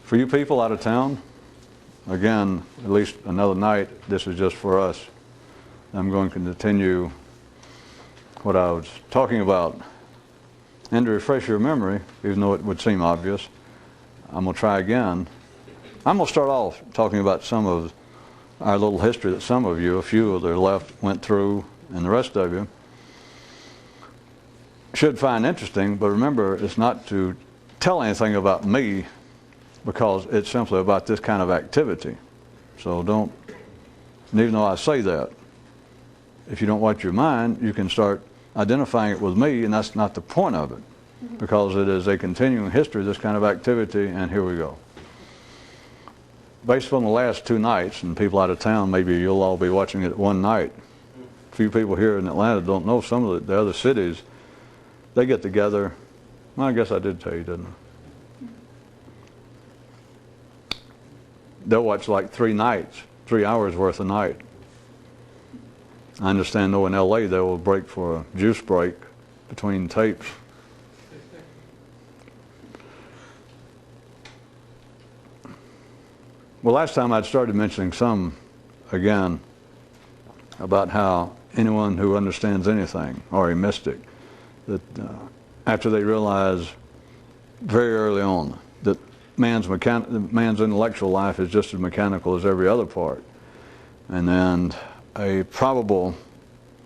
For you people out of town, again, at least another night, this is just for us. I'm going to continue what I was talking about. And to refresh your memory, even though it would seem obvious, I'm going to try again. I'm going to start off talking about some of our little history that some of you, a few of the left, went through, and the rest of you should find interesting. But remember, it's not to tell anything about me, because it's simply about this kind of activity. So don't, and even though I say that, if you don't watch your mind, you can start identifying it with me, and that's not the point of it, because it is a continuing history of this kind of activity. And here we go. Based on the last 2 nights, and people out of town, maybe you'll all be watching it one night. A few people here in Atlanta don't know. Some of the other cities, they get together. Well, I guess I did tell you, didn't I? They'll watch like 3 nights, 3 hours worth a night. I understand, though, in LA they will break for a juice break between tapes. Well, last time I'd started mentioning some, again, about how anyone who understands anything, or a mystic, that after they realize very early on that man's intellectual life is just as mechanical as every other part, and then a probable,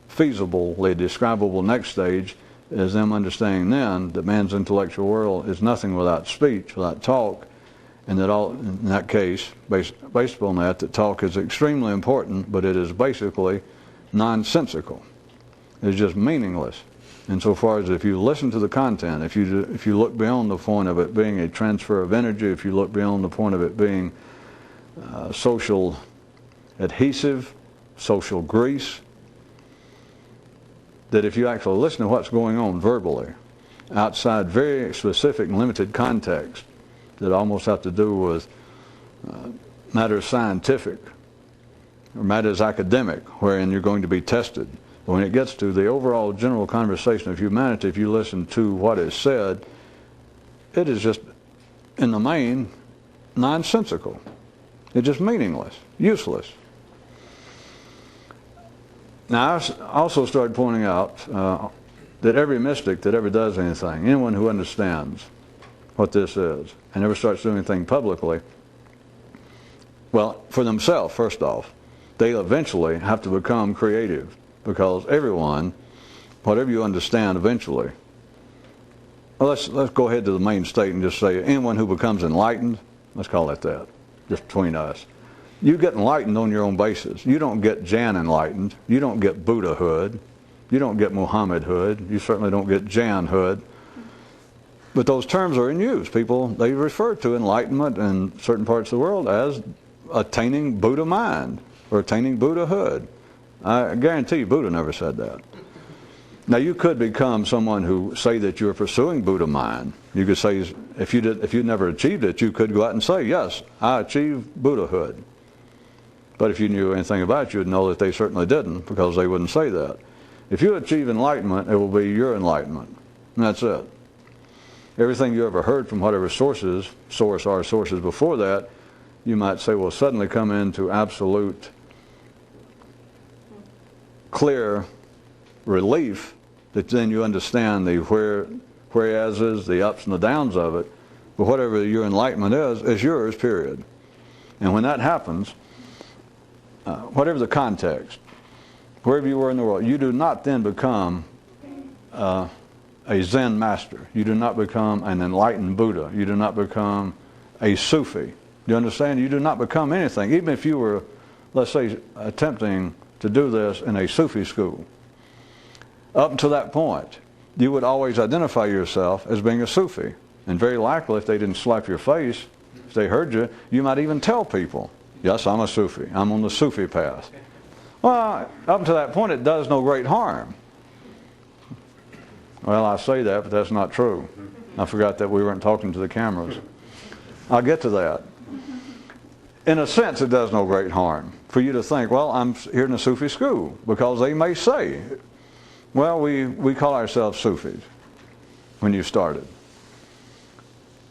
feasibly describable next stage is them understanding then that man's intellectual world is nothing without speech, without talk, and that all, in that case, based upon that talk is extremely important, but it is basically nonsensical. It's just meaningless. Insofar as if you listen to the content, if you look beyond the point of it being a transfer of energy, if you look beyond the point of it being social adhesive, social grease, that if you actually listen to what's going on verbally, outside very specific and limited context, that almost have to do with matters scientific or matters academic, wherein you're going to be tested. But when it gets to the overall general conversation of humanity, if you listen to what is said, it is just, in the main, nonsensical. It's just meaningless, useless. Now, I also started pointing out that every mystic that ever does anything, anyone who understands what this is, and ever starts doing anything publicly, well, for themselves, first off, they eventually have to become creative, because everyone, whatever you understand eventually, well, let's go ahead to the main state and just say anyone who becomes enlightened, let's call it that, just between us. You get enlightened on your own basis. You don't get Jan enlightened. You don't get Buddhahood. You don't get Muhammadhood. You certainly don't get Janhood. But those terms are in use. People, they refer to enlightenment in certain parts of the world as attaining Buddha mind or attaining Buddhahood. I guarantee you Buddha never said that. Now, you could become someone who say that you're pursuing Buddha mind. You could say, if you never achieved it, you could go out and say, yes, I achieved Buddhahood. But if you knew anything about it, you would know that they certainly didn't, because they wouldn't say that. If you achieve enlightenment, it will be your enlightenment. And that's it. Everything you ever heard from whatever source or sources before that, you might say will suddenly come into absolute, clear relief, that then you understand the whereases, the ups and the downs of it. But whatever your enlightenment is yours, period. And when that happens, whatever the context, wherever you were in the world, you do not then become a Zen master. You do not become an enlightened Buddha. You do not become a Sufi. Do you understand? You do not become anything. Even if you were, let's say, attempting to do this in a Sufi school, up until that point, you would always identify yourself as being a Sufi. And very likely, if they didn't slap your face, if they heard you, you might even tell people, yes, I'm a Sufi. I'm on the Sufi path. Well, up until that point, it does no great harm. Well, I say that, but that's not true. I forgot that we weren't talking to the cameras. I'll get to that. In a sense, it does no great harm for you to think, well, I'm here in the Sufi school, because they may say, well, we call ourselves Sufis when you started.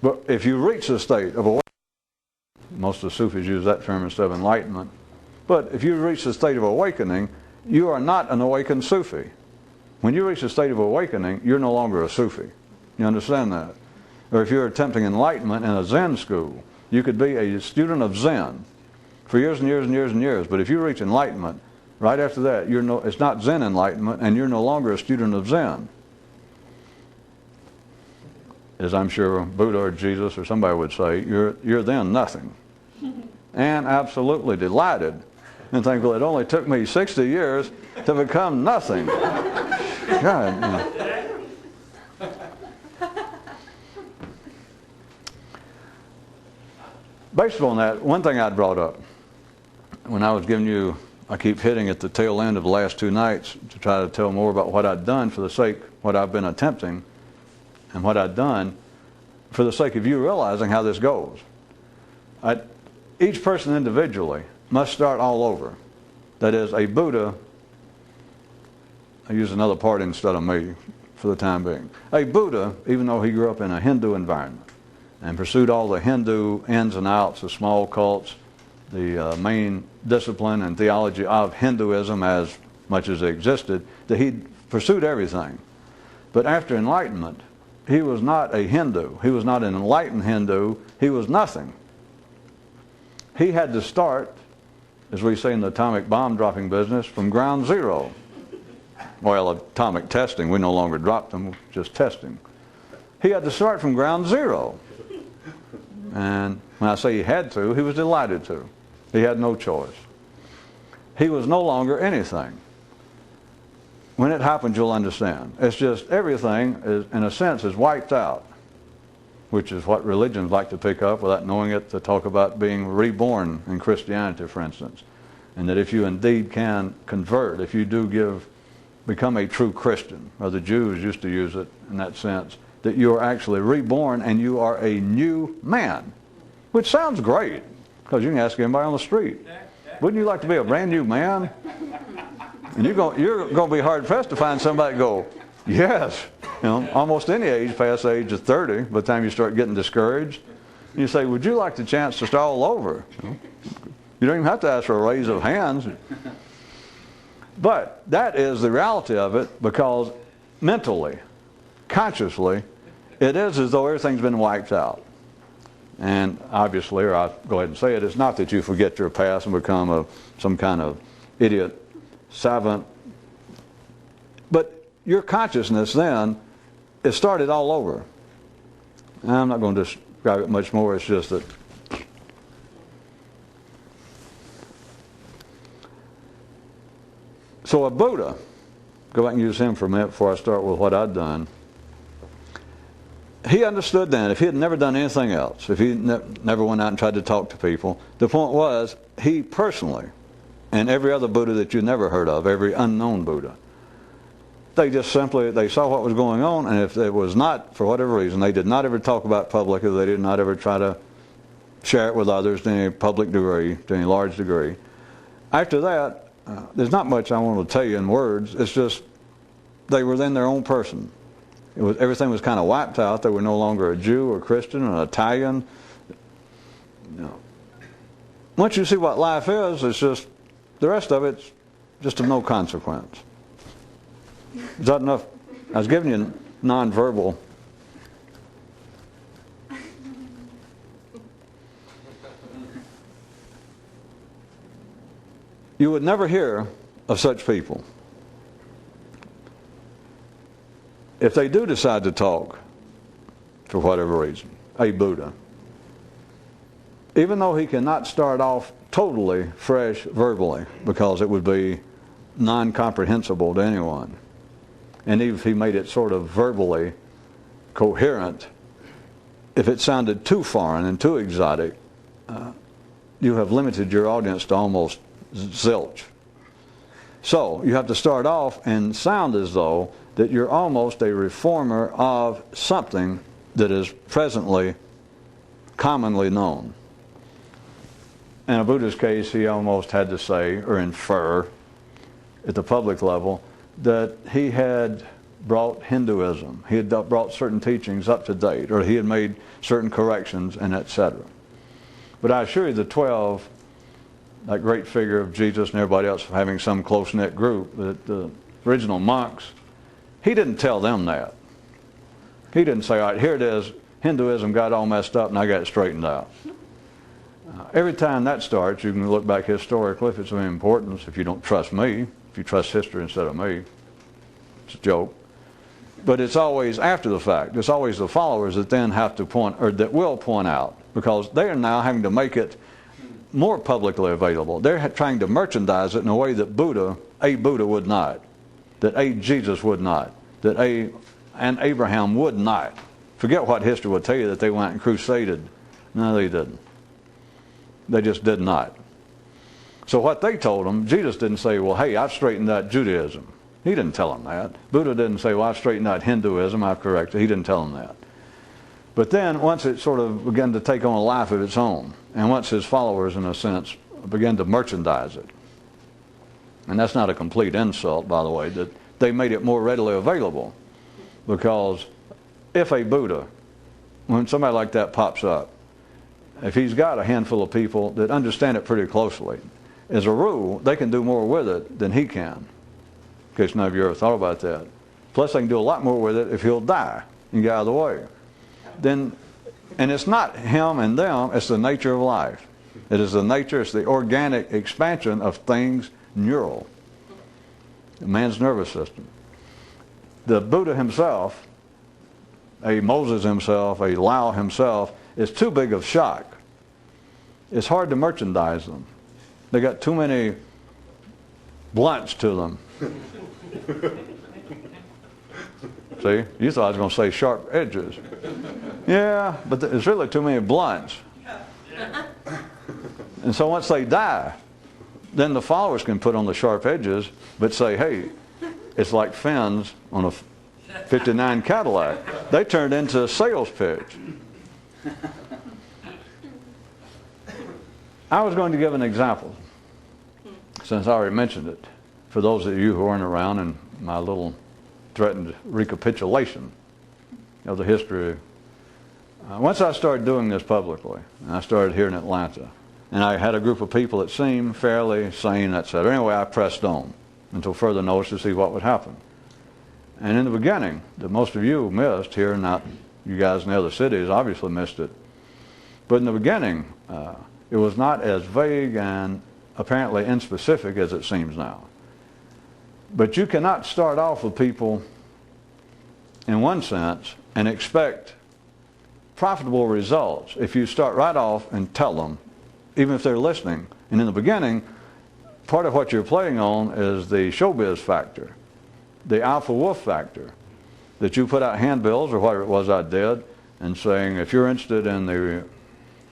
But if you reach the state of awareness, Most of the Sufis use that term instead of enlightenment. But if you reach the state of awakening, you are not an awakened Sufi. When you reach the state of awakening, you're no longer a Sufi. You understand that? Or if you're attempting enlightenment in a Zen school, you could be a student of Zen for years and years and years and years. But if you reach enlightenment, right after that, it's not Zen enlightenment, and you're no longer a student of Zen. As I'm sure Buddha or Jesus or somebody would say, you're then nothing. And absolutely delighted and think, well, it only took me 60 years to become nothing. God, you know. Based on that, one thing I'd brought up when I was giving you, I keep hitting at the tail end of the last 2 nights to try to tell more about what I'd done for the sake, what I've been attempting, and what I'd done for the sake of you realizing how this goes. Each person individually must start all over. That is, a Buddha, I use another part instead of me for the time being. A Buddha, even though he grew up in a Hindu environment and pursued all the Hindu ins and outs, the small cults, the main discipline and theology of Hinduism as much as it existed, that he pursued everything. But after enlightenment, he was not a Hindu. He was not an enlightened Hindu. He was nothing. He had to start, as we say in the atomic bomb dropping business, from ground zero. Well, atomic testing, we no longer dropped them, just testing. He had to start from ground zero. And when I say he had to, he was delighted to. He had no choice. He was no longer anything. When it happens, you'll understand. It's just everything, is, in a sense, is wiped out, which is what religions like to pick up without knowing it, to talk about being reborn in Christianity, for instance. And that if you indeed can convert, if you do become a true Christian, or the Jews used to use it in that sense, that you are actually reborn and you are a new man, which sounds great, because you can ask anybody on the street, wouldn't you like to be a brand new man? And you're going to be hard-pressed to find somebody go, yes. You know, almost any age past the age of 30, by the time you start getting discouraged, you say, would you like the chance to start all over? You don't even have to ask for a raise of hands. But that is the reality of it, because mentally, consciously, it is as though everything's been wiped out. And obviously, or I'll go ahead and say it, it's not that you forget your past and become some kind of idiot savant. But your consciousness then, it started all over. And I'm not going to describe it much more. It's just that so a Buddha, go back and use him for a minute before I start with what I'd done. He understood then, if he had never done anything else, if he never went out and tried to talk to people, the point was, he personally, and every other Buddha that you never heard of, every unknown Buddha, they just simply, they saw what was going on, and if it was not, for whatever reason, they did not ever talk about publicly, they did not ever try to share it with others to any public degree, to any large degree. After that, there's not much I want to tell you in words. It's just they were then their own person. Everything was kind of wiped out. They were no longer a Jew or Christian or Italian. You know. Once you see what life is, it's just the rest of it's just of no consequence. Is that enough? I was giving you nonverbal. You would never hear of such people. If they do decide to talk, for whatever reason, a Buddha, even though he cannot start off totally fresh verbally, because it would be non-comprehensible to anyone, and even if he made it sort of verbally coherent, if it sounded too foreign and too exotic, you have limited your audience to almost zilch. So you have to start off and sound as though that you're almost a reformer of something that is presently commonly known. In a Buddha's case, he almost had to say or infer at the public level that he had brought Hinduism, he had brought certain teachings up to date, or he had made certain corrections, and etc. But I assure you the 12, that great figure of Jesus and everybody else having some close-knit group, the original monks, he didn't tell them that. He didn't say, all right, here it is, Hinduism got all messed up and I got it straightened out. Every time that starts, you can look back historically if it's of any importance. If you don't trust me, if you trust history instead of me, it's a joke. But it's always after the fact. It's always the followers that then have to point, or that will point out, because they are now having to make it more publicly available. They're trying to merchandise it in a way that a Buddha would not, that a Jesus would not, that an Abraham would not. Forget what history would tell you that they went and crusaded. No, they didn't. They just did not. So what they told them, Jesus didn't say, well, hey, I've straightened out Judaism. He didn't tell them that. Buddha didn't say, well, I've straightened out Hinduism, I've corrected. He didn't tell them that. But then once it sort of began to take on a life of its own, and once his followers, in a sense, began to merchandise it, and that's not a complete insult, by the way, that they made it more readily available. Because if a Buddha, when somebody like that pops up, if he's got a handful of people that understand it pretty closely, as a rule, they can do more with it than he can. In case none of you ever thought about that. Plus, they can do a lot more with it if he'll die and get out of the way. And it's not him and them, it's the nature of life. It is the nature, it's the organic expansion of things neural. The man's nervous system. The Buddha himself, a Moses himself, a Lao himself, is too big of shock. It's hard to merchandise them. They got too many blunts to them. See, you thought I was going to say sharp edges. Yeah, but there's really too many blunts. And so once they die, then the followers can put on the sharp edges, but say, hey, it's like fins on a 59 Cadillac. They turned into a sales pitch. I was going to give an example, since I already mentioned it, for those of you who weren't around in my little threatened recapitulation of the history. Once I started doing this publicly, and I started here in Atlanta, and I had a group of people that seemed fairly sane, etc. Anyway, I pressed on until further notice to see what would happen. And in the beginning, that most of you missed here, not you guys in the other cities obviously missed it, but in the beginning, it was not as vague and apparently inspecific as it seems now. But you cannot start off with people in one sense and expect profitable results if you start right off and tell them, even if they're listening. And in the beginning, part of what you're playing on is the showbiz factor, the alpha wolf factor, that you put out handbills or whatever it was I did, and saying, if you're interested in the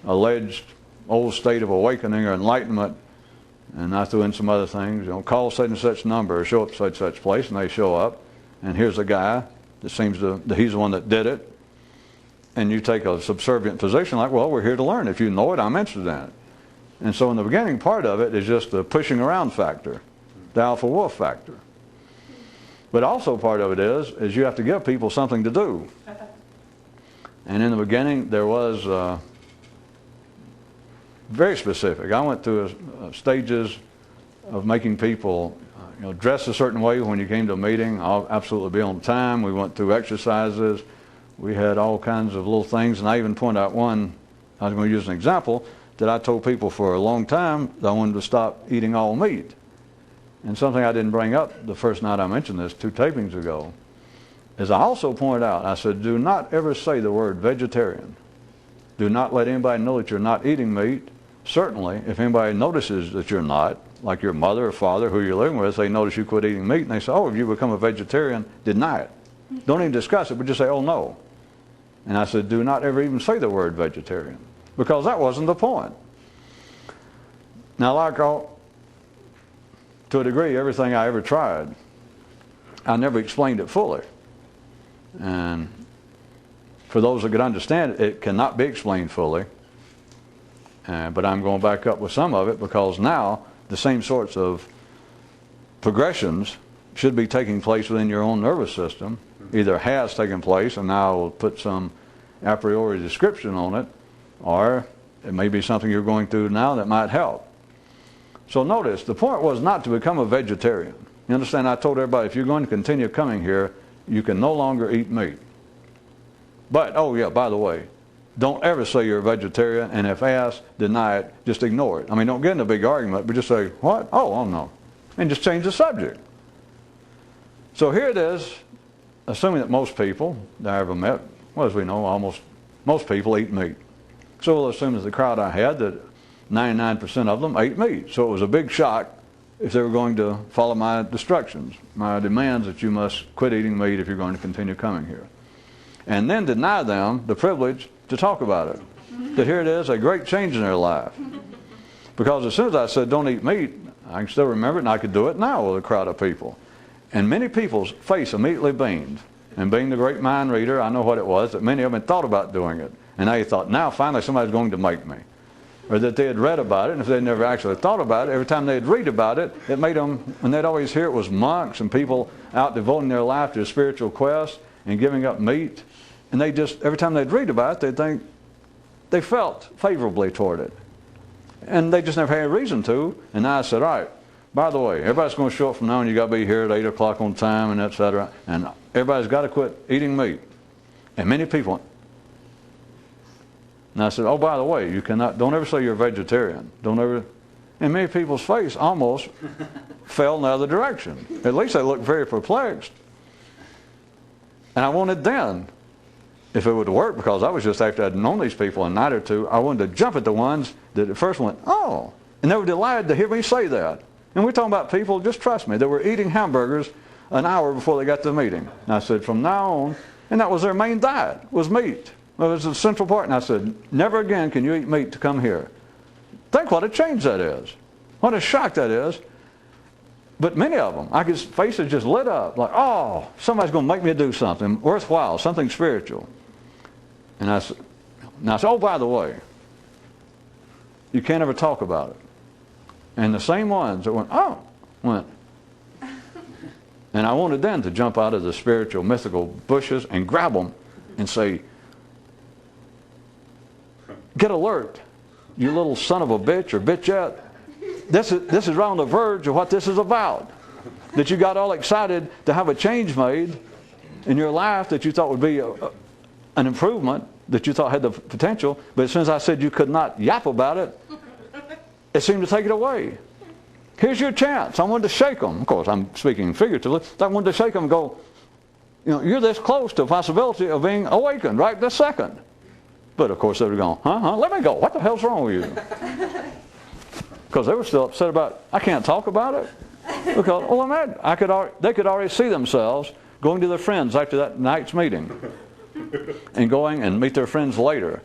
alleged old state of awakening or enlightenment, and I threw in some other things, call such and such number or show up such and such place, and they show up, and here's a guy that seems to, he's the one that did it, and you take a subservient position like, well, we're here to learn. If you know it, I'm interested in it. And so in the beginning, part of it is just the pushing around factor, the alpha wolf factor. But also part of it is you have to give people something to do. And in the beginning, there was very specific. I went through stages of making people dress a certain way when you came to a meeting. I'll absolutely be on time. We went through exercises. We had all kinds of little things. And I even pointed out one, I was going to use an example, that I told people for a long time that I wanted to stop eating all meat. And something I didn't bring up the first night I mentioned this, 2 tapings ago, is I also pointed out, I said, do not ever say the word vegetarian. Do not let anybody know that you're not eating meat. Certainly, if anybody notices that you're not, like your mother or father who you're living with, they notice you quit eating meat, and they say, oh, if you become a vegetarian, deny it. Don't even discuss it, but just say, oh, no. And I said, do not ever even say the word vegetarian, because that wasn't the point. Now, to a degree, everything I ever tried, I never explained it fully. And for those that could understand it, it cannot be explained fully. But I'm going back up with some of it, because now the same sorts of progressions should be taking place within your own nervous system. Either has taken place, and now I will put some a priori description on it, or It may be something you're going through now that might help. So notice, the point was not to become a vegetarian. You understand, I told everybody, if you're going to continue coming here, you can no longer eat meat. But, oh yeah, by the way, don't ever say you're a vegetarian, and if asked, deny it, just ignore it. I mean, don't get in a big argument, but just say, what? Oh no. And just change the subject. So here it is, assuming that most people that I ever met, well, as we know, almost most people eat meat. So we'll assume as the crowd I had that 99% of them ate meat. So it was a big shock if they were going to follow my instructions, my demands that you must quit eating meat if you're going to continue coming here. And then deny them the privilege to talk about it. That here it is, a great change in their life. Because as soon as I said don't eat meat, I can still remember it, and I could do it now with a crowd of people. And many people's face immediately beamed. And being the great mind reader, I know what it was, that many of them had thought about doing it. And they thought, now finally somebody's going to make me. Or that they had read about it, and if they never actually thought about it, every time they'd read about it, it made them, and they'd always hear it was monks and people out devoting their life to a spiritual quest and giving up meat. And they just, every time they'd read about it, they'd think, they felt favorably toward it. And they just never had a reason to. And I said, all right, by the way, everybody's going to show up from now on, you got to be here at 8 o'clock on time, and etc. And everybody's got to quit eating meat. And many people went, and I said, oh, by the way, you cannot, don't ever say you're a vegetarian. Don't ever, and many people's face almost fell in the other direction. At least they looked very perplexed. And I wanted then, if it would work, because I was just after I'd known these people a night or two, I wanted to jump at the ones that at first went, oh, and they were delighted to hear me say that. And we're talking about people, just trust me, that were eating hamburgers an hour before they got to the meeting. And I said, from now on, and that was their main diet, was meat. It was the central part. And I said, never again can you eat meat to come here. Think what a change that is. What a shock that is. But many of them, I could, faces just lit up, like, oh, somebody's going to make me do something worthwhile, something spiritual. And I said, oh, by the way, you can't ever talk about it. And the same ones that went. And I wanted them to jump out of the spiritual, mythical bushes and grab them and say, get alert, you little son of a bitch or bitchette. This is right on the verge of what this is about. That you got all excited to have a change made in your life that you thought would be an improvement, that you thought had the potential, but as soon as I said you could not yap about it, it seemed to take it away. Here's your chance. I wanted to shake them. Of course, I'm speaking figuratively. I wanted to shake them and go, you know, you're this close to a possibility of being awakened right this second. But of course they were going, let me go. What the hell's wrong with you? Because they were still upset about, I can't talk about it. Because, well, imagine, they could already see themselves going to their friends after that night's meeting. And going and meet their friends later.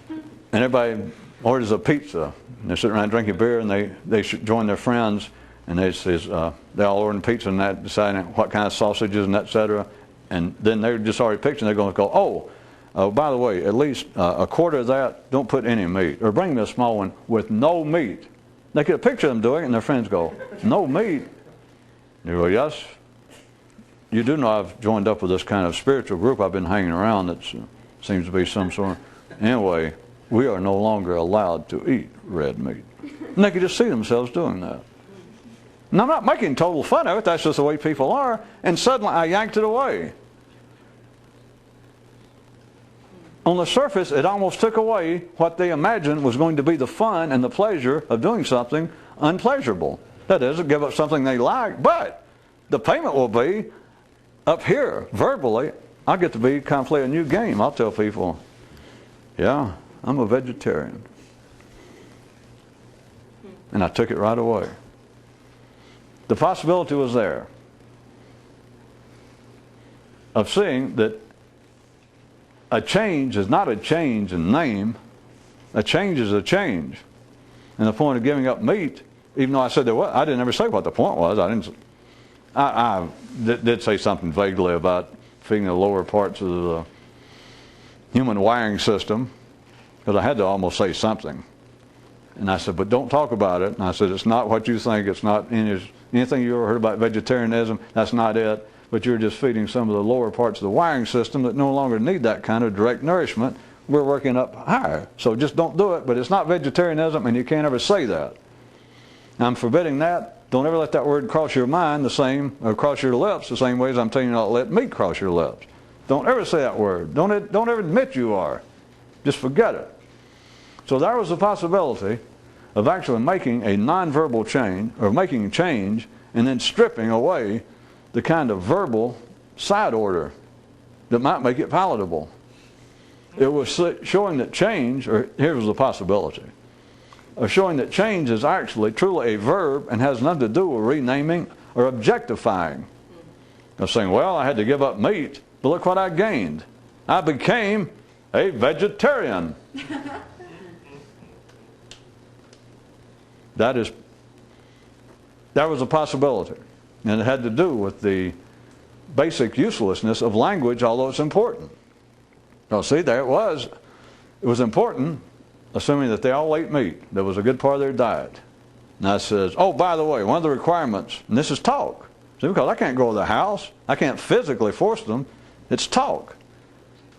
And everybody orders a pizza. And they're sitting around drinking beer, and they join their friends, and they all ordering pizza and that, deciding what kind of sausages and et cetera. And then they're just already picturing, they're going to go, by the way, at least a quarter of that, don't put any meat. Or bring me a small one with no meat. They could picture them doing it, and their friends go, no meat? And they go, yes. You do know I've joined up with this kind of spiritual group I've been hanging around that seems to be some sort of... Anyway, we are no longer allowed to eat red meat. And they could just see themselves doing that. And I'm not making total fun of it. That's just the way people are. And suddenly I yanked it away. On the surface, it almost took away what they imagined was going to be the fun and the pleasure of doing something unpleasurable. That is, give up something they like. But the payment will be up here, verbally. I get to be kind of play a new game. I'll tell people, yeah, I'm a vegetarian. And I took it right away. The possibility was there of seeing that a change is not a change in name. A change is a change. And the point of giving up meat, even though I said there was, I didn't ever say what the point was. I did say something vaguely about feeding the lower parts of the human wiring system, because I had to almost say something. And I said, but don't talk about it. And I said, it's not what you think. It's not anything you ever heard about vegetarianism. That's not it. But you're just feeding some of the lower parts of the wiring system that no longer need that kind of direct nourishment we're working up higher. So just don't do it, but it's not vegetarianism, and you can't ever say that. I'm forbidding that. Don't ever let that word cross your mind the same, or cross your lips the same way as I'm telling you not to let meat cross your lips. Don't ever say that word. Don't ever admit you are. Just forget it. So there was a possibility of actually making a nonverbal change, or making a change, and then stripping away the kind of verbal side order that might make it palatable. It was showing that change, or here was the possibility, of showing that change is actually truly a verb and has nothing to do with renaming or objectifying. Of saying, well, I had to give up meat, but look what I gained. I became a vegetarian. That was a possibility. And it had to do with the basic uselessness of language, although it's important. Now see, there it was. It was important, assuming that they all ate meat. That was a good part of their diet. And I says, oh, by the way, one of the requirements, and this is talk. See, because I can't go to the house. I can't physically force them. It's talk.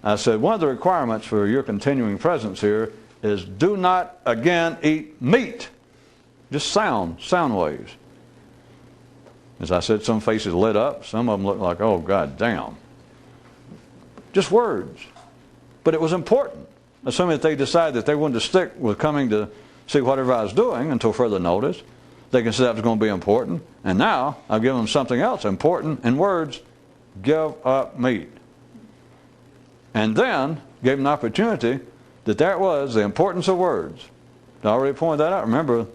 I said, one of the requirements for your continuing presence here is do not again eat meat. Just sound waves. As I said, some faces lit up. Some of them looked like, oh, God damn. Just words. But it was important. Assuming that they decided that they wanted to stick with coming to see whatever I was doing until further notice, they considered that was going to be important. And now I've given them something else important in words. Give up meat. And then gave them an opportunity that there it was, the importance of words. I already pointed that out. Remember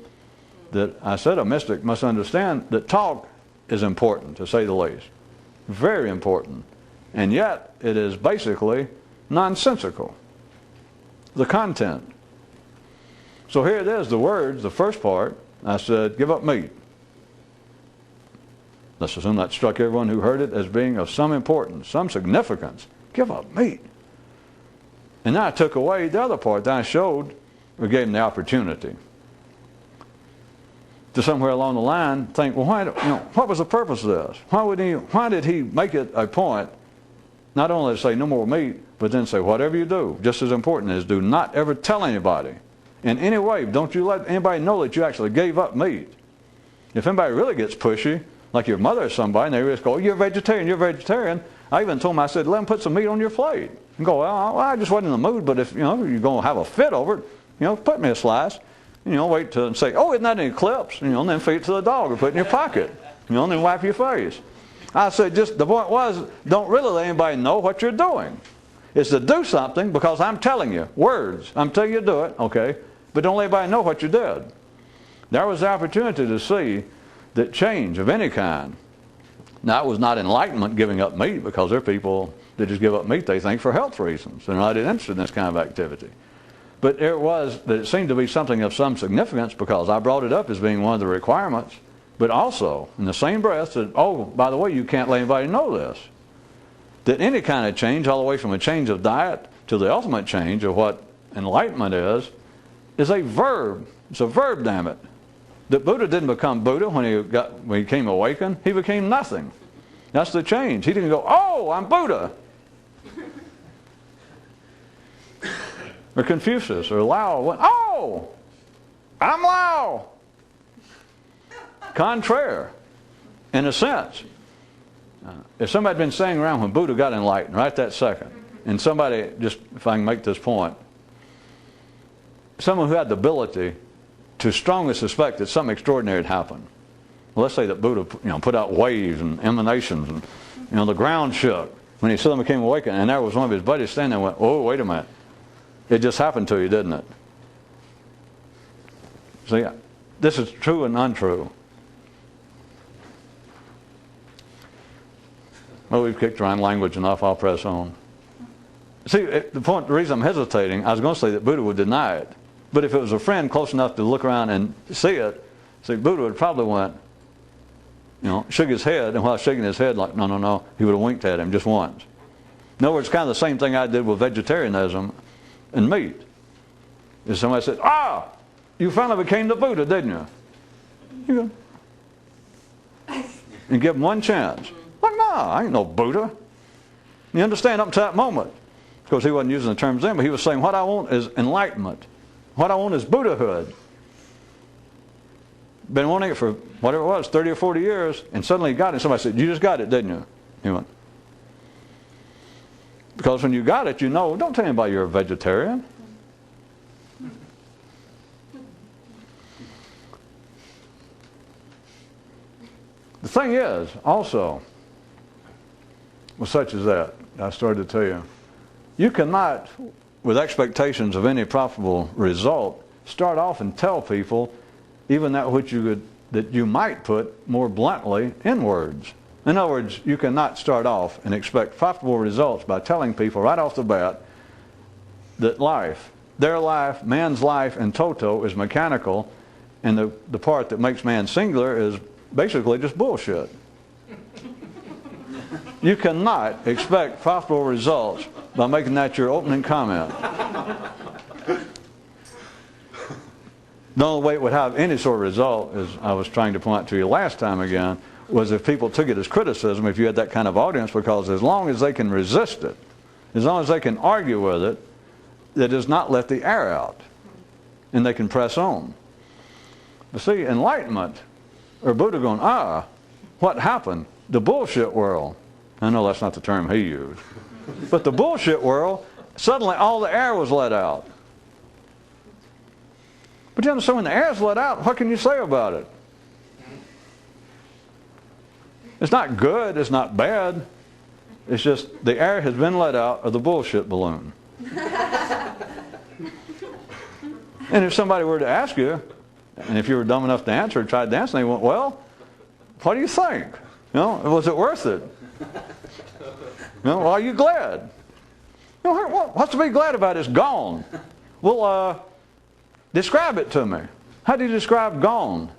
that I said a mystic must understand that talk is important, to say the least. Very important. And yet it is basically nonsensical. The content. So here it is, the words, the first part. I said, give up meat. Let's assume that struck everyone who heard it as being of some importance, some significance. Give up meat. And then I took away the other part that I showed, or gave him the opportunity to somewhere along the line think, well, why, what was the purpose of this? Why did he make it a point not only to say no more meat, but then say whatever you do, just as important is do not ever tell anybody in any way. Don't you let anybody know that you actually gave up meat. If anybody really gets pushy, like your mother or somebody, and they just go, you're a vegetarian, you're a vegetarian. I even told them, I said, let them put some meat on your plate. And go, well, I just wasn't in the mood, but if you're going to have a fit over it, put me a slice. Wait till and say, oh, isn't that an eclipse? And then feed it to the dog or put it in your pocket. And then wipe your face. I said, just the point was, don't really let anybody know what you're doing. It's to do something because I'm telling you, words. I'm telling you to do it, okay? But don't let anybody know what you did. There was the opportunity to see that change of any kind. Now, it was not enlightenment giving up meat, because there are people that just give up meat, they think, for health reasons. They're not interested in this kind of activity. But it was that it seemed to be something of some significance, because I brought it up as being one of the requirements, but also in the same breath said, oh, by the way, you can't let anybody know this. That any kind of change, all the way from a change of diet to the ultimate change of what enlightenment is a verb. It's a verb, damn it. That Buddha didn't become Buddha when he became awakened. He became nothing. That's the change. He didn't go, oh, I'm Buddha. Or Confucius or Lao went, oh, I'm Lao. Contraire, in a sense. If somebody had been saying around when Buddha got enlightened, right that second, and somebody, just if I can make this point, someone who had the ability to strongly suspect that something extraordinary had happened. Well, let's say that Buddha, put out waves and emanations, and the ground shook when he suddenly became awakened, and there was one of his buddies standing there and went, oh, wait a minute. It just happened to you, didn't it? See, this is true and untrue. Well, we've kicked around language enough. I'll press on. See, the reason I'm hesitating, I was going to say that Buddha would deny it. But if it was a friend close enough to look around and see it, Buddha would probably went, shook his head, and while shaking his head like, no, he would have winked at him just once. In other words, kind of the same thing I did with vegetarianism and meat. Is somebody said, you finally became the Buddha, didn't you? You go. And give him one chance. Like, no, I ain't no Buddha. You understand, up to that moment, course, he wasn't using the terms then, but he was saying, what I want is enlightenment. What I want is Buddhahood. Been wanting it for whatever it was, 30 or 40 years, and suddenly he got it. Somebody said, you just got it, didn't you? He went, because when you got it, you know, don't tell anybody you're a vegetarian. The thing is, also, with such as that, I started to tell you, you cannot, with expectations of any profitable result, start off and tell people even that which that you might put more bluntly in words. In other words, you cannot start off and expect profitable results by telling people right off the bat that life, their life, man's life in toto is mechanical, and the part that makes man singular is basically just bullshit. You cannot expect profitable results by making that your opening comment. The only way it would have any sort of result, as I was trying to point out to you last time again, was if people took it as criticism, if you had that kind of audience, because as long as they can resist it, as long as they can argue with it, that does not let the air out, and they can press on. But see, enlightenment, or Buddha going, what happened? The bullshit world. I know that's not the term he used. But the bullshit world, suddenly all the air was let out. But you understand, when the air is let out, what can you say about it? It's not good, it's not bad. It's just the air has been let out of the bullshit balloon. And if somebody were to ask you, and if you were dumb enough to answer, tried to answer, they went, well, what do you think? You know, was it worth it? You know, well, are you glad? You know, what's to be glad about? It's gone. Well, describe it to me. How do you describe gone?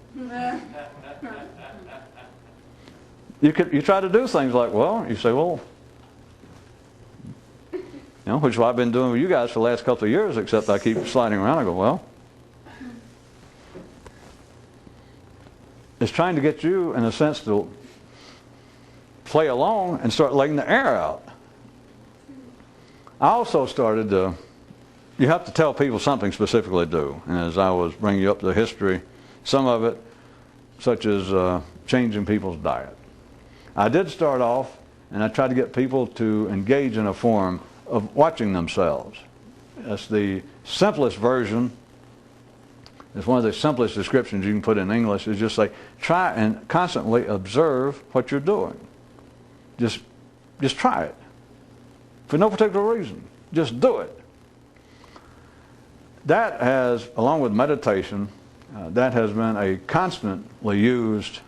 You try to do things like, well, you say, well, you know, which is what I've been doing with you guys for the last couple of years, except I keep sliding around. I go, well, it's trying to get you, in a sense, to play along and start letting the air out. I also started to, you have to tell people something specifically to do. And as I was bringing you up to the history, some of it, such as changing people's diet. I did start off, and I tried to get people to engage in a form of watching themselves. That's the simplest version. It's one of the simplest descriptions you can put in English, is just say, try and constantly observe what you're doing. Just try it. For no particular reason. Just do it. That has, along with meditation, that has been a constantly used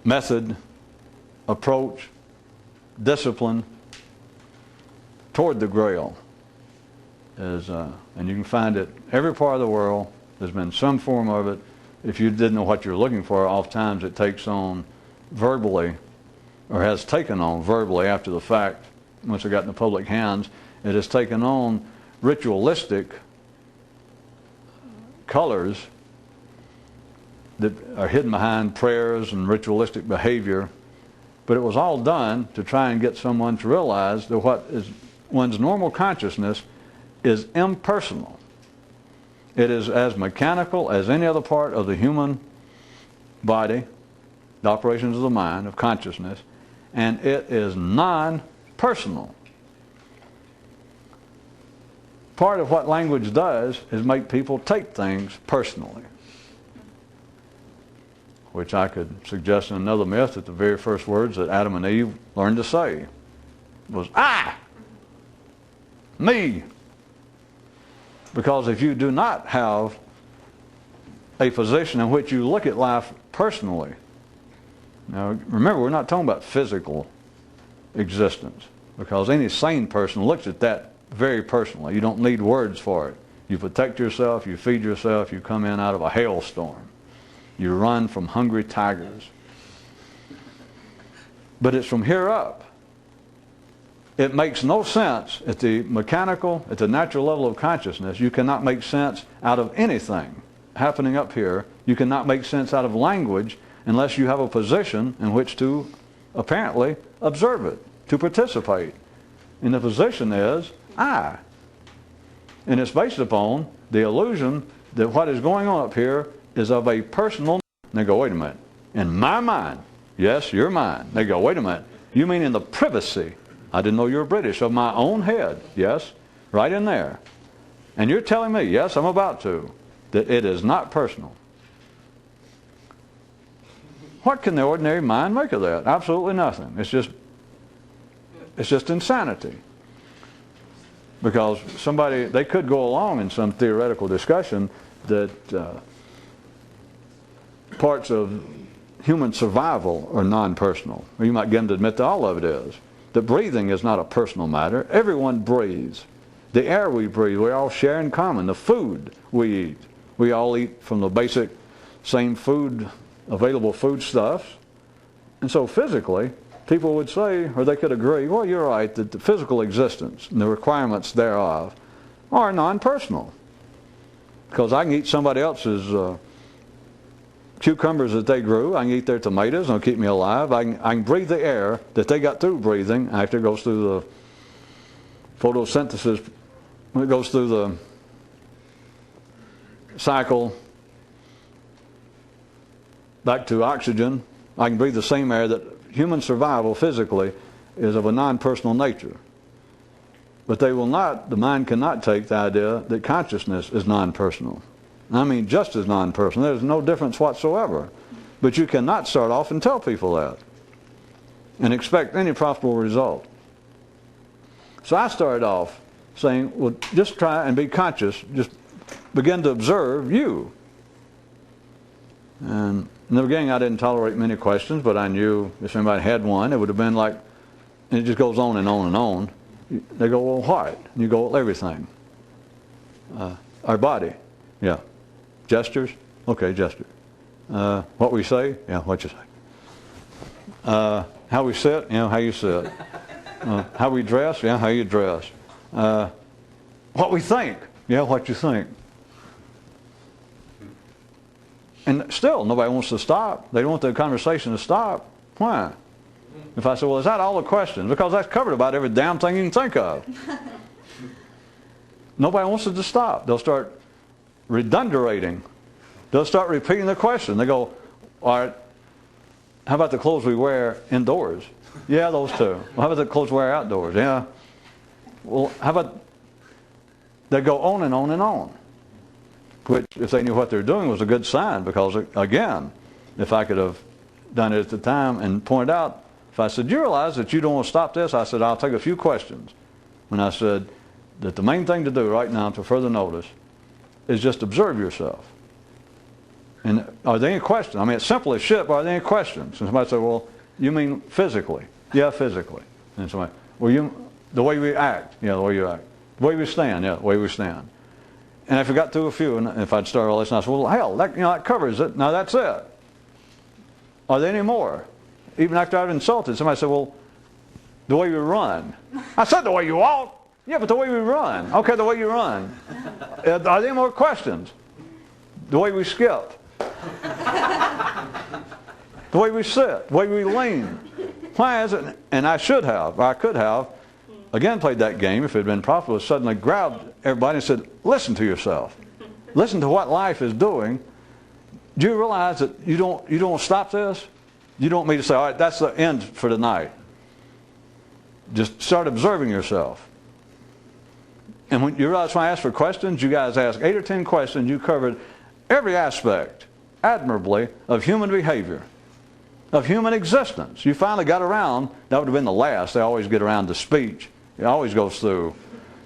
method, approach, discipline toward the Grail. And you can find it every part of the world. There's been some form of it. If you didn't know what you're looking for, oftentimes it takes on verbally, or has taken on verbally after the fact, once it got in the public hands, it has taken on ritualistic colors that are hidden behind prayers and ritualistic behavior. But it was all done to try and get someone to realize that what is one's normal consciousness is impersonal. It is as mechanical as any other part of the human body, the operations of the mind, of consciousness, and it is non-personal. Part of what language does is make people take things personally, which I could suggest in another myth that the very first words that Adam and Eve learned to say was, I, me. Because if you do not have a position in which you look at life personally, now remember, we're not talking about physical existence, because any sane person looks at that very personally. You don't need words for it. You protect yourself, you feed yourself, you come in out of a hailstorm. You run from hungry tigers. But it's from here up. It makes no sense at the mechanical, at the natural level of consciousness. You cannot make sense out of anything happening up here. You cannot make sense out of language unless you have a position in which to apparently observe it, to participate, and the position is I. And it's based upon the illusion that what is going on up here is of a personal. And they go, wait a minute. In my mind, yes, your mind. They go, wait a minute. You mean in the privacy? I didn't know you were British. Of my own head, yes, right in there. And you're telling me, yes, I'm about to, that it is not personal. What can the ordinary mind make of that? Absolutely nothing. It's just insanity. Because they could go along in some theoretical discussion that parts of human survival are non-personal. Or you might get them to admit that all of it is. That breathing is not a personal matter. Everyone breathes. The air we breathe, we all share in common. The food we eat, we all eat from the basic same food, available foodstuffs. And so physically, people would say, or they could agree, well, you're right, that the physical existence and the requirements thereof are non-personal. Because I can eat somebody else's cucumbers that they grew, I can eat their tomatoes, and it'll keep me alive. I can breathe the air that they got through breathing after it goes through the photosynthesis, when it goes through the cycle back to oxygen. I can breathe the same air. That human survival physically is of a non-personal nature. But they will not, the mind cannot take the idea that consciousness is non-personal. I mean just as non-personal. There's no difference whatsoever. But you cannot start off and tell people that and expect any profitable result. So I started off saying, well, just try and be conscious. Just begin to observe you. And in the beginning I didn't tolerate many questions, but I knew if anybody had one, it would have been like, and it just goes on and on and on. They go, well, what? And you go, well, everything. Our body. Yeah. Gestures? Okay, gestures. What we say? Yeah, what you say. How we sit? Yeah, how you sit. How we dress? Yeah, how you dress. What we think? Yeah, what you think. And still, nobody wants to stop. They don't want the conversation to stop. Why? If I say, well, is that all the questions? Because that's covered about every damn thing you can think of. Nobody wants it to stop. They'll start redunderating. They'll start repeating the question. They go, all right, how about the clothes we wear indoors? Yeah, those two. Well, how about the clothes we wear outdoors? Yeah. Well, how about, they go on and on and on. Which, if they knew what they were doing, was a good sign. Because, again, if I could have done it at the time and pointed out, if I said, you realize that you don't want to stop this? I said, I'll take a few questions. When I said that the main thing to do right now, to further notice, is just observe yourself. And are there any questions? I mean, it's simple as shit, but are there any questions? And somebody said, well, you mean physically? Yeah, physically. And somebody, well, the way we act? Yeah, the way you act. The way we stand? Yeah, the way we stand. And if I got through a few, and if I'd start all this, and I said, well, hell, that covers it. Now that's it. Are there any more? Even after I've insulted, somebody said, well, the way we run. I said the way you walk. Yeah, but the way we run. Okay, the way you run. Are there any more questions? The way we skip. The way we sit. The way we lean. Why is it? And I should have, or I could have, again played that game if it had been profitable, suddenly grabbed everybody and said, listen to yourself. Listen to what life is doing. Do you realize that you don't stop this? You don't want me to say, all right, that's the end for tonight. Just start observing yourself. And when you realize when I asked for questions, you guys asked 8 or 10 questions. You covered every aspect, admirably, of human behavior, of human existence. You finally got around, that would have been the last. They always get around to speech. It always goes through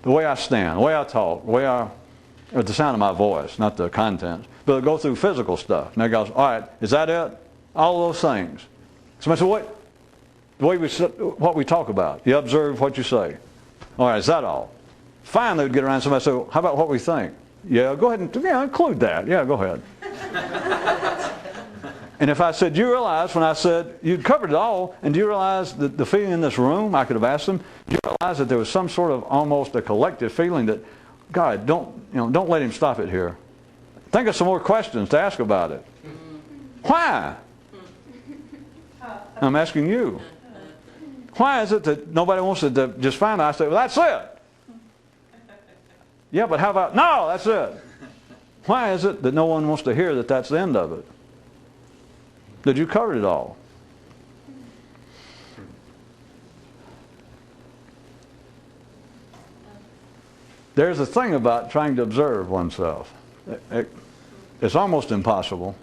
the way I stand, the way I talk, the way or the sound of my voice, not the contents. But it'll go through physical stuff. And it goes, all right, is that it? All those things. Somebody said, what? The way what we talk about. You observe what you say. All right, is that all? Finally, we'd get around somebody and say, how about what we think? Yeah, go ahead and include that. Yeah, go ahead. And if I said, do you realize when I said, you'd covered it all, and do you realize that the feeling in this room, I could have asked them, do you realize that there was some sort of almost a collective feeling that, God, don't let him stop it here. Think of some more questions to ask about it. Why? I'm asking you. Why is it that nobody wants to just find out? I say, well, that's it. Yeah, but how about, no, that's it. Why is it that no one wants to hear that that's the end of it? That you covered it all? There's a thing about trying to observe oneself. It's almost impossible.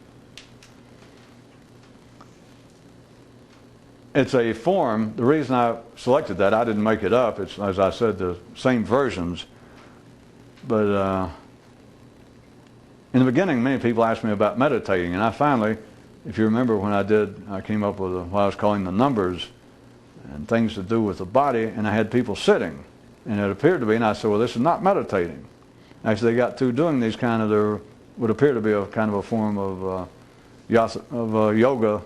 It's a form. The reason I selected that, I didn't make it up. It's, as I said, the same versions. But in the beginning, many people asked me about meditating, and I finally, if you remember when I came up with what I was calling the numbers and things to do with the body, and I had people sitting. And it appeared to be, and I said, well, this is not meditating. Actually, they got through doing these kind of, there would appear to be a kind of a form of yoga,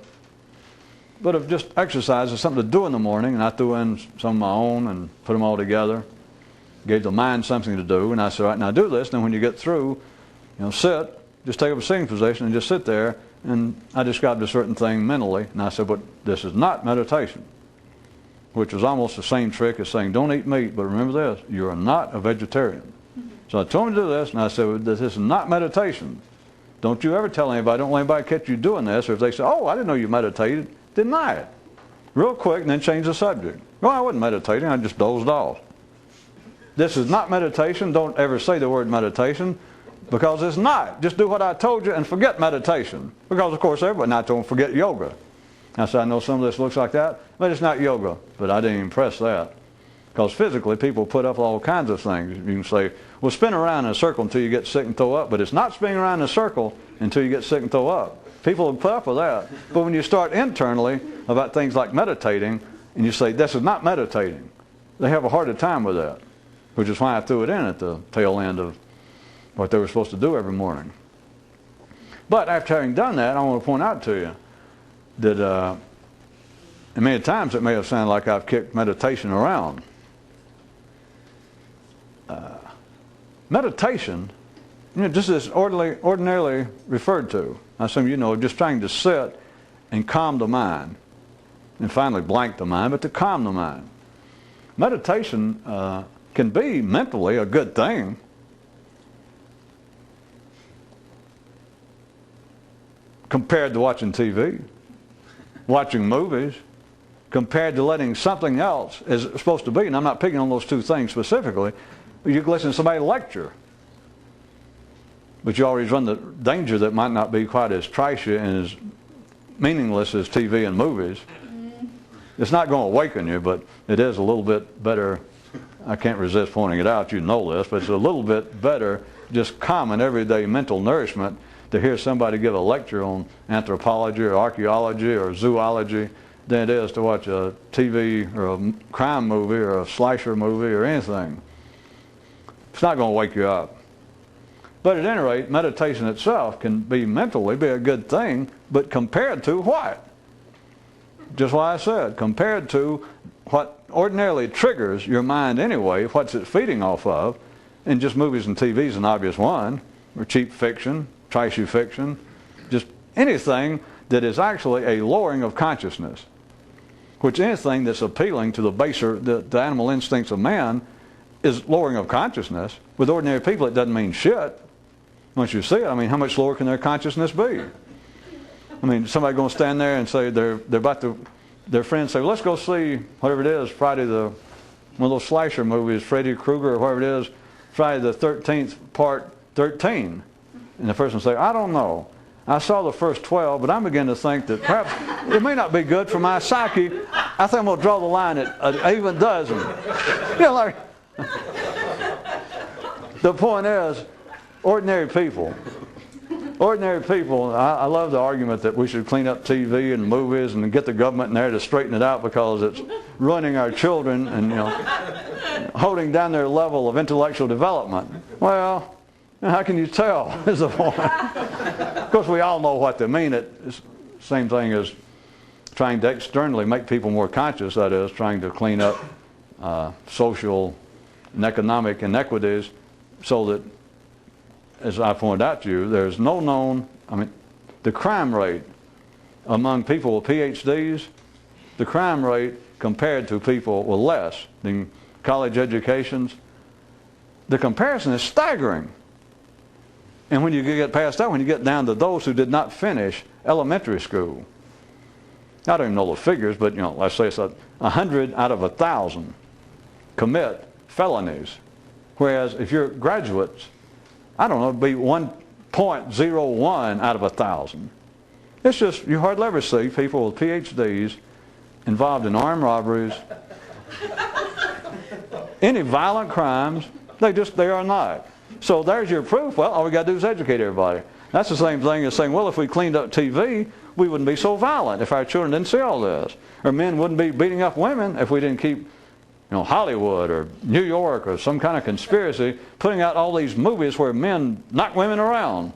but of just exercise. It's something to do in the morning, and I threw in some of my own and put them all together. Gave the mind something to do, and I said, all right, now do this, and when you get through, sit, just take up a sitting position and just sit there, and I described a certain thing mentally, and I said, but this is not meditation. Which was almost the same trick as saying, don't eat meat, but remember this, you are not a vegetarian. So I told him to do this, and I said, well, this is not meditation. Don't you ever tell anybody, don't let anybody catch you doing this, or if they say, oh, I didn't know you meditated, deny it. Real quick, and then change the subject. Well, I wasn't meditating, I just dozed off. This is not meditation. Don't ever say the word meditation, because it's not. Just do what I told you and forget meditation. Because, of course, everybody, and I told them, forget yoga. I said, I know some of this looks like that, but it's not yoga. But I didn't even press that. Because physically, people put up all kinds of things. You can say, well, spin around in a circle until you get sick and throw up. But it's not spinning around in a circle until you get sick and throw up. People will put up with that. But when you start internally about things like meditating, and you say, this is not meditating, they have a harder time with that. Which is why I threw it in at the tail end of what they were supposed to do every morning. But after having done that, I want to point out to you that many times it may have sounded like I've kicked meditation around. Meditation, just as ordinarily referred to, I assume you know, just trying to sit and calm the mind, and finally blank the mind, but to calm the mind. Meditation can be mentally a good thing. Compared to watching TV, watching movies, compared to letting something else as it's supposed to be, and I'm not picking on those two things specifically, but you can listen to somebody lecture. But you always run the danger that it might not be quite as trashy and as meaningless as TV and movies. It's not going to awaken you, but it is a little bit better. I can't resist pointing it out, you know this, but it's a little bit better just common everyday mental nourishment to hear somebody give a lecture on anthropology or archaeology or zoology than it is to watch a TV or a crime movie or a slasher movie or anything. It's not going to wake you up. But at any rate, meditation itself can be mentally be a good thing, but compared to what? Just what I said, compared to what ordinarily triggers your mind anyway, what's it feeding off of, and just movies and TV is an obvious one, or cheap fiction, trashy fiction, just anything that is actually a lowering of consciousness, which anything that's appealing to the baser, the animal instincts of man is lowering of consciousness. With ordinary people it doesn't mean shit. Once you see it, I mean, how much lower can their consciousness be? I mean, somebody going to stand there and say they're about to, their friends say, well, let's go see whatever it is, Friday one of those slasher movies, Freddy Krueger or whatever it is, Friday the 13th, part 13. And the person will say, I don't know. I saw the first 12, but I'm beginning to think that perhaps it may not be good for my psyche. I think I'm going to draw the line at an even dozen. You know, like, the point is, ordinary people, I love the argument that we should clean up TV and movies and get the government in there to straighten it out because it's ruining our children and, holding down their level of intellectual development. Well, how can you tell is the point. Of course, we all know what they mean. It's the same thing as trying to externally make people more conscious, that is, trying to clean up social and economic inequities so that, as I pointed out to you, there's no known, the crime rate among people with PhDs, the crime rate compared to people with less than college educations, the comparison is staggering. And when you get past that, when you get down to those who did not finish elementary school, I don't even know the figures, but let's say it's 100 out of 1,000 commit felonies. Whereas if you're graduates, I don't know, it'd be 1.01 out of 1,000. It's just, you hardly ever see people with PhDs involved in armed robberies, any violent crimes. They are not. So there's your proof. Well, all we got to do is educate everybody. That's the same thing as saying, well, if we cleaned up TV, we wouldn't be so violent if our children didn't see all this. Or men wouldn't be beating up women if we didn't keep Hollywood or New York or some kind of conspiracy putting out all these movies where men knock women around.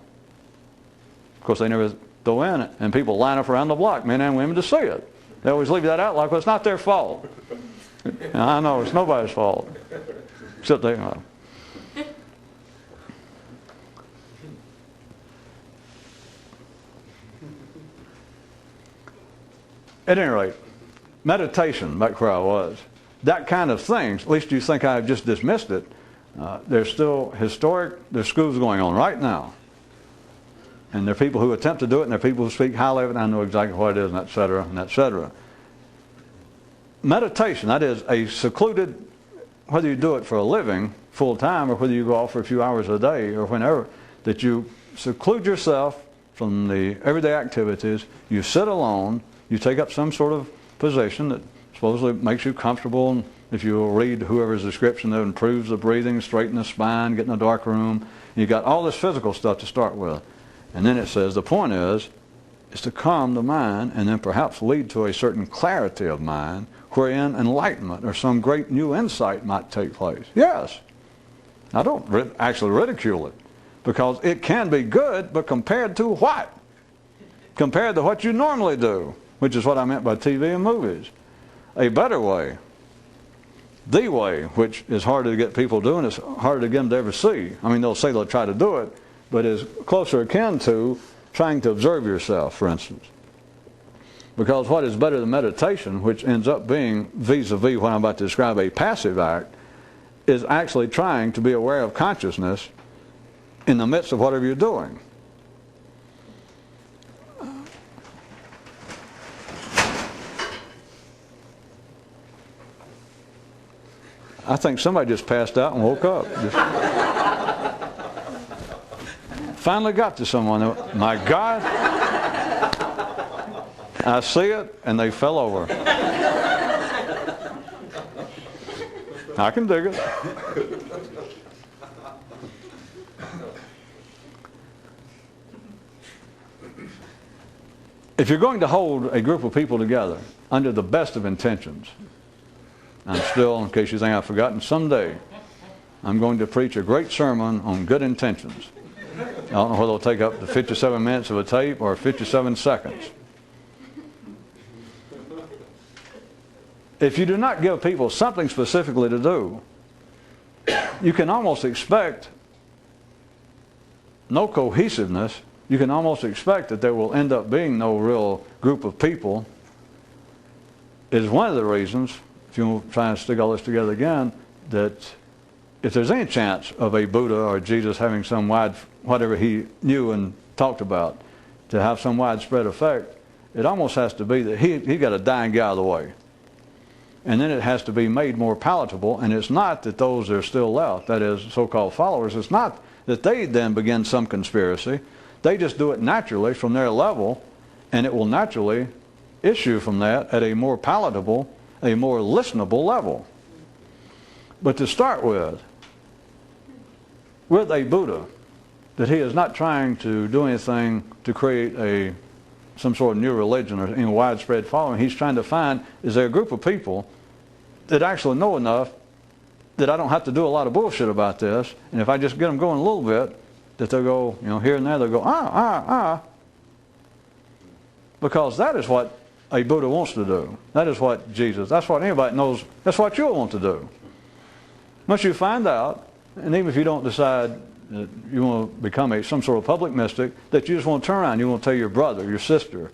Of course, they never throw in it, and people line up around the block, men and women, to see it. They always leave that out like, well, it's not their fault. And I know it's nobody's fault, except they are. At any rate, meditation, back where I was, that kind of thing, at least you think I've just dismissed it, there's still there's schools going on right now. And there are people who attempt to do it, and there are people who speak highly of it, and I know exactly what it is, and et cetera, and et cetera. Meditation, that is a secluded, whether you do it for a living, full time, or whether you go off for a few hours a day, or whenever, that you seclude yourself from the everyday activities, you sit alone, you take up some sort of position that supposedly makes you comfortable, and if you will read whoever's description that improves the breathing, straighten the spine, get in a dark room, you got all this physical stuff to start with. And then it says the point is to calm the mind and then perhaps lead to a certain clarity of mind wherein enlightenment or some great new insight might take place. Yes. I don't actually ridicule it, because it can be good, but compared to what? Compared to what you normally do, which is what I meant by TV and movies. A better way, the way, which is harder to get people doing, it's harder to get them to ever see. I mean, they'll say they'll try to do it, but is closer akin to trying to observe yourself, for instance. Because what is better than meditation, which ends up being vis-a-vis what I'm about to describe, a passive act, is actually trying to be aware of consciousness in the midst of whatever you're doing. I think somebody just passed out and woke up. Finally got to someone. My God, I see it, and they fell over. I can dig it. If you're going to hold a group of people together under the best of intentions, I'm still, in case you think I've forgotten, someday I'm going to preach a great sermon on good intentions. I don't know whether it'll take up to 57 minutes of a tape or 57 seconds. If you do not give people something specifically to do, you can almost expect no cohesiveness. You can almost expect that there will end up being no real group of people. It is one of the reasons, if you want to try and stick all this together again, that if there's any chance of a Buddha or Jesus having some whatever he knew and talked about, to have some widespread effect, it almost has to be that he got to die and get out of the way. And then it has to be made more palatable, and it's not that those that are still left, that is, so-called followers, it's not that they then begin some conspiracy. They just do it naturally from their level, and it will naturally issue from that at a more palatable, a more listenable level. But to start with a Buddha, that he is not trying to do anything to create some sort of new religion or any widespread following. He's trying to find, is there a group of people that actually know enough that I don't have to do a lot of bullshit about this, and if I just get them going a little bit, that they'll go, here and there, they'll go, because that is what a Buddha wants to do. That is what Jesus, that's what anybody knows, that's what you'll want to do. Once you find out, and even if you don't decide that you want to become some sort of public mystic, that you just want to turn around, you want to tell your brother, your sister,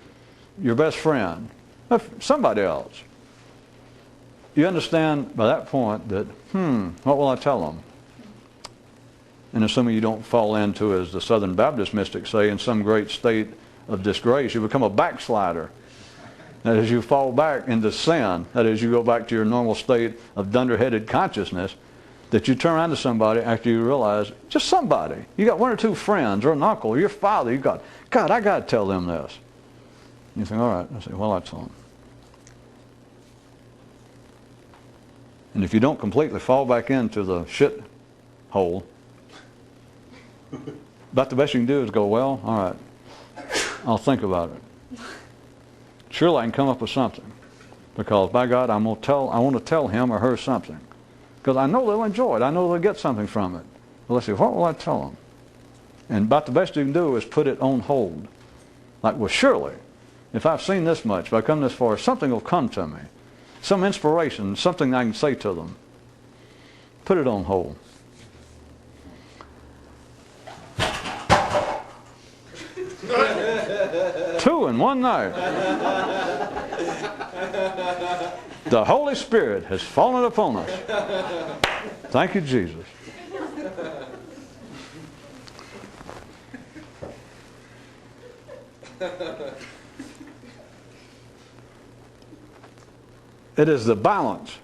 your best friend, somebody else, you understand by that point that, what will I tell them? And assuming you don't fall into, as the Southern Baptist mystics say, in some great state of disgrace, you become a backslider. That is, you fall back into sin. That is, you go back to your normal state of dunderheaded consciousness, that you turn around to somebody after you realize, just somebody. You got one or two friends, or an uncle, or your father. You got, God, I got to tell them this. You think, all right. I say, well, I'll tell them. And if you don't completely fall back into the shit hole, about the best you can do is go, well, all right, I'll think about it. Surely I can come up with something. Because, by God, I want to tell him or her something. Because I know they'll enjoy it. I know they'll get something from it. Well, let's see, what will I tell them? And about the best you can do is put it on hold. Like, well, surely, if I've seen this much, if I come this far, something will come to me. Some inspiration, something I can say to them. Put it on hold. Two in one night. The Holy Spirit has fallen upon us. Thank you, Jesus. It is the balance.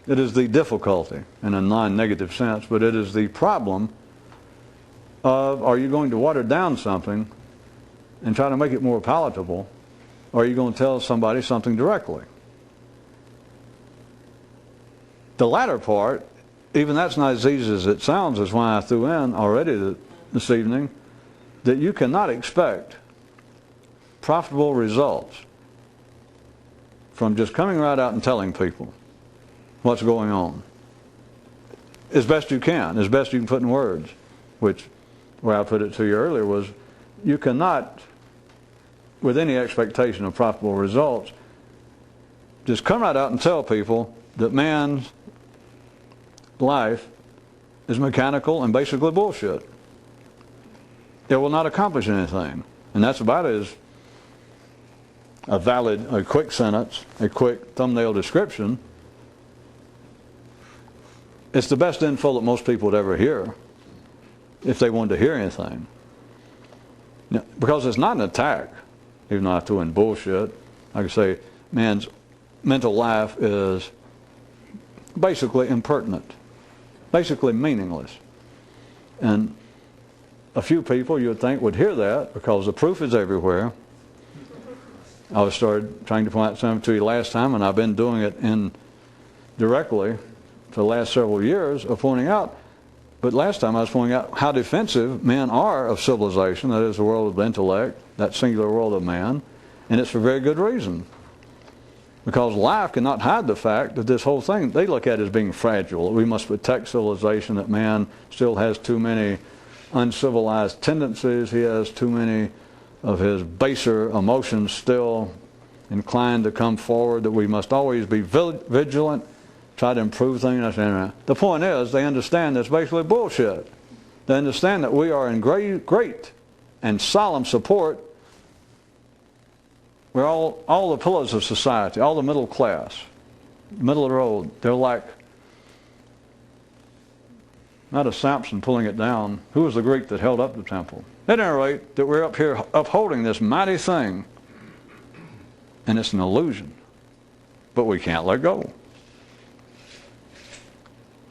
It is the difficulty in a non-negative sense, but it is the problem of, are you going to water down something and try to make it more palatable, or are you going to tell somebody something directly? The latter part, even that's not as easy as it sounds, is why I threw in already this evening that you cannot expect profitable results from just coming right out and telling people what's going on. As best you can, as best you can put in words, which, where I put it to you earlier, was you cannot, with any expectation of profitable results, just come right out and tell people that man's life is mechanical and basically bullshit. It will not accomplish anything. And that's about as a quick sentence, a quick thumbnail description. It's the best info that most people would ever hear, if they wanted to hear anything. Because it's not an attack, even though I threw in bullshit. Like I say, man's mental life is basically impertinent, basically meaningless. And a few people, you would think, would hear that because the proof is everywhere. I started trying to point out something to you last time, and I've been doing it indirectly for the last several years of pointing out. But last time I was pointing out how defensive men are of civilization, that is the world of intellect, that singular world of man, and it's for very good reason. Because life cannot hide the fact that this whole thing, they look at it as being fragile. We must protect civilization, that man still has too many uncivilized tendencies. He has too many of his baser emotions still inclined to come forward, that we must always be vigilant, try to improve things. The point is, they understand that's basically bullshit. They understand that we are in great and solemn support. We're all the pillars of society, all the middle class, middle of the road. They're like, not a Samson pulling it down. Who was the Greek that held up the temple? At any rate, that we're up here upholding this mighty thing, and it's an illusion. But we can't let go.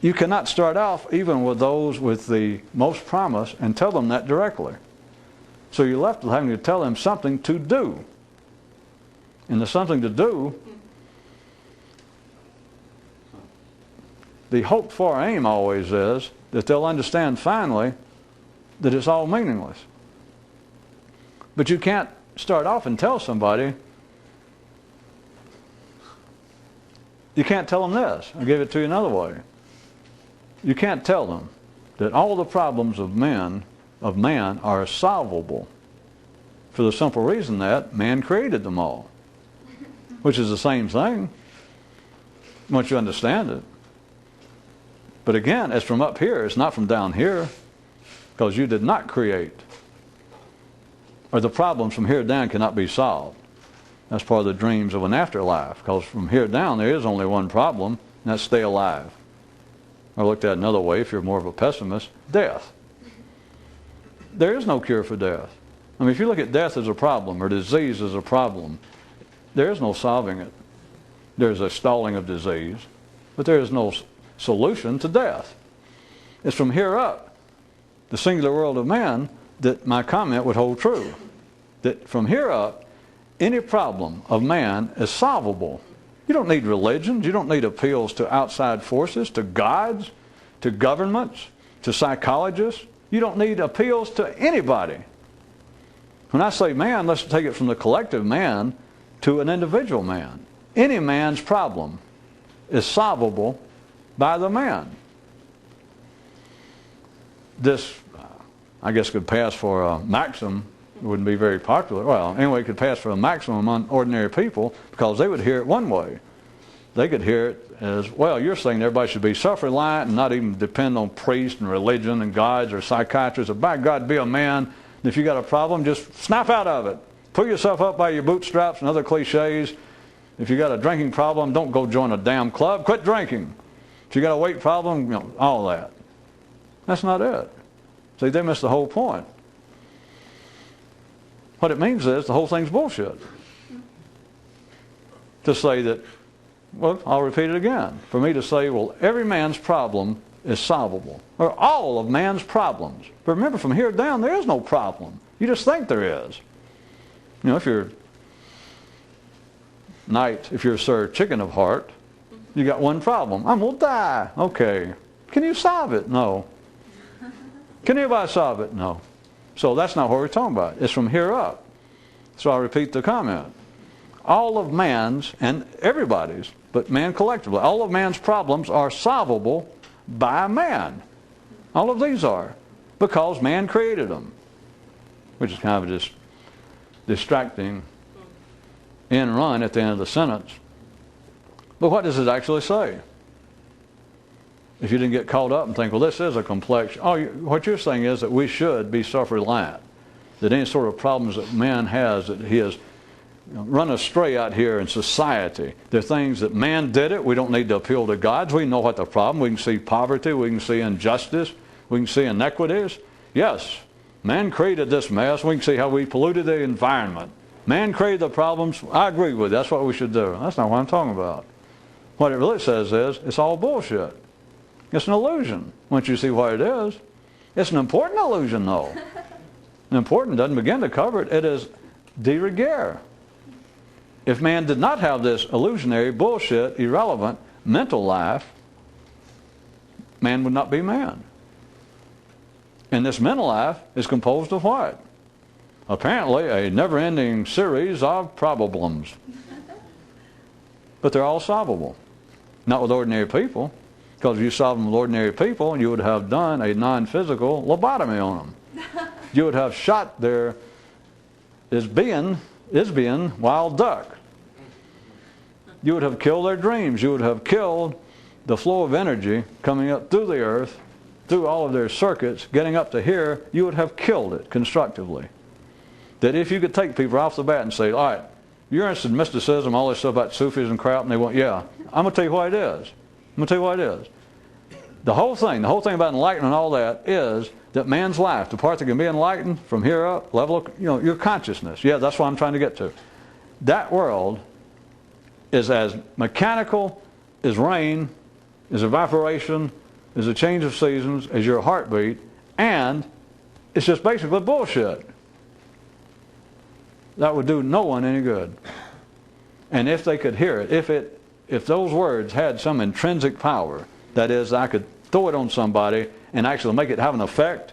You cannot start off even with those with the most promise and tell them that directly. So you're left with having to tell them something to do. And the something to do, the hoped for aim always is that they'll understand finally that it's all meaningless. But you can't start off and tell somebody, you can't tell them this. I'll give it to you another way. You can't tell them that all the problems of man are solvable, for the simple reason that man created them all, which is the same thing once you understand it. But again, it's from up here, it's not from down here, because you did not create or the problems from here down cannot be solved. That's part of the dreams of an afterlife, because from here down there is only one problem, and that's stay alive. Or looked at another way, if you're more of a pessimist, death. There is no cure for death. I mean, if you look at death as a problem, or disease as a problem, there is no solving it. There's a stalling of disease, but there is no solution to death. It's from here up, the singular world of man, that my comment would hold true. That from here up, any problem of man is solvable. You don't need religions. You don't need appeals to outside forces, to gods, to governments, to psychologists. You don't need appeals to anybody. When I say man, let's take it from the collective man to an individual man. Any man's problem is solvable by the man. This, I guess, could pass for a maxim. It wouldn't be very popular. Well, anyway, it could pass for a maxim among ordinary people, because they would hear it one way. They could hear it as, well, you're saying everybody should be self-reliant and not even depend on priests and religion and gods or psychiatrists. Or by God, be a man. And if you got a problem, just snap out of it. Pull yourself up by your bootstraps and other cliches. If you got a drinking problem, don't go join a damn club. Quit drinking. If you got a weight problem, you know, all that. That's not it. See, they missed the whole point. What it means is the whole thing's bullshit. To say that, well, I'll repeat it again. For me to say, well, every man's problem is solvable. Or all of man's problems. But remember, from here down, there is no problem. You just think there is. You know, if you're knight, if you're Sir Chicken of Heart, you got one problem. I'm going to die. Okay. Can you solve it? No. Can anybody solve it? No. So that's not what we're talking about. It's from here up. So I'll repeat the comment. All of man's, and everybody's, but man collectively, all of man's problems are solvable by man. All of these are. Because man created them. Which is kind of just distracting end run at the end of the sentence. But what does it actually say? If you didn't get caught up and think, well, this is a complex... what you're saying is that we should be self-reliant. That any sort of problems that man has, that he has run astray out here in society. They're things that man did it. We don't need to appeal to gods. We know what the problem. We can see poverty. We can see injustice. We can see inequities. Yes, man created this mess. We can see how we polluted the environment. Man created the problems. I agree with you. That's what we should do. That's not what I'm talking about. What it really says is, it's all bullshit. It's an illusion, once you see what it is. It's an important illusion, though. And important doesn't begin to cover it. It is de rigueur. If man did not have this illusionary, bullshit, irrelevant mental life, man would not be man. And this mental life is composed of what? Apparently a never-ending series of problems. But they're all solvable. Not with ordinary people. Because if you solve them with ordinary people, you would have done a non-physical lobotomy on them. You would have shot their is-being wild duck. You would have killed their dreams. You would have killed the flow of energy coming up through the earth, through all of their circuits, getting up to here. You would have killed it constructively. That if you could take people off the bat and say, all right, you're interested in mysticism, all this stuff about Sufis and crap, and they want, yeah, I'm going to tell you what it is. I'm going to tell you what it is. The whole thing about enlightenment and all that is that man's life, the part that can be enlightened from here up, level of, your consciousness. Yeah, that's what I'm trying to get to. That world is as mechanical as rain, as evaporation, as a change of seasons, as your heartbeat, and it's just basically bullshit. That would do no one any good. And if they could hear it, if those words had some intrinsic power, that is, I could throw it on somebody and actually make it have an effect,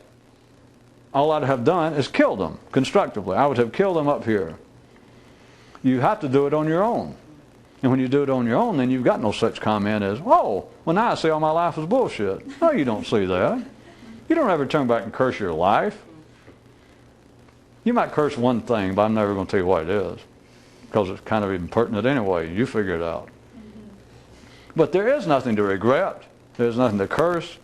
all I'd have done is kill them constructively. I would have killed them up here. You have to do it on your own. And when you do it on your own, then you've got no such comment as, oh, well, now I see all my life is bullshit. No, you don't see that. You don't ever turn back and curse your life. You might curse one thing, but I'm never going to tell you what it is. Because it's kind of impertinent anyway. You figure it out. But there is nothing to regret. There's nothing to curse.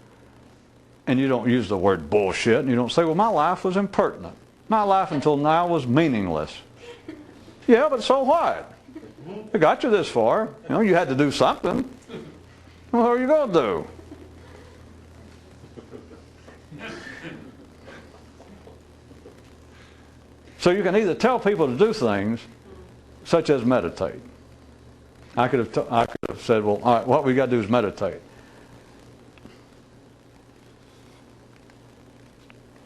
And you don't use the word bullshit. And you don't say, well, my life was impertinent. My life until now was meaningless. Yeah, but so what? It got you this far. You know, you had to do something. Well, what are you going to do? So you can either tell people to do things, such as meditate. I could have said, well, all right, what we got to do is meditate.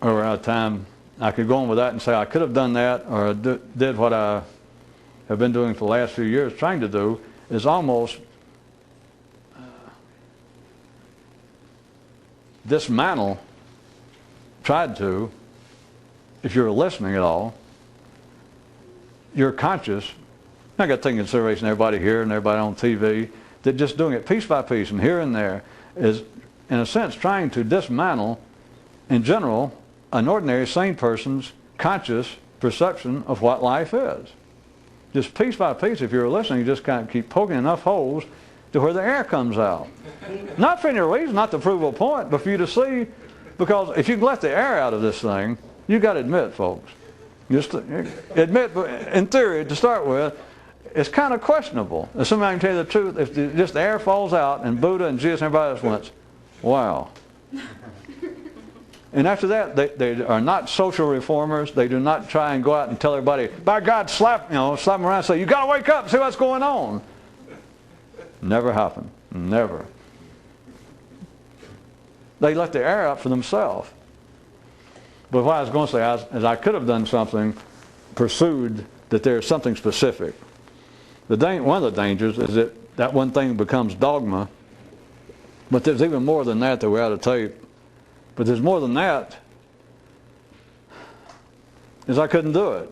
Or we're out of time. I could go on with that and say I could have done that, or did what I have been doing for the last few years, trying to do, is almost dismantle, tried to, if you're listening at all, you're conscious. I got to take into consideration everybody here and everybody on TV, that just doing it piece by piece and here and there is, in a sense, trying to dismantle, in general, an ordinary sane person's conscious perception of what life is. Just piece by piece, if you're listening, you just kind of keep poking enough holes to where the air comes out. Not for any reason, not to prove a point, but for you to see, because if you can let the air out of this thing, you got to admit, folks, just admit, in theory, to start with, it's kind of questionable. If somebody can tell you the truth, if just the air falls out and Buddha and Jesus and everybody else went, wow. And after that, they are not social reformers. They do not try and go out and tell everybody, by God, slap them around and say, you got to wake up and see what's going on. Never happened. Never. They let the air out for themselves. But what I was going to say is I could have done something, pursued that there's something specific. One of the dangers is that one thing becomes dogma. But there's even more than that we're out of tape. But there's more than that, is I couldn't do it.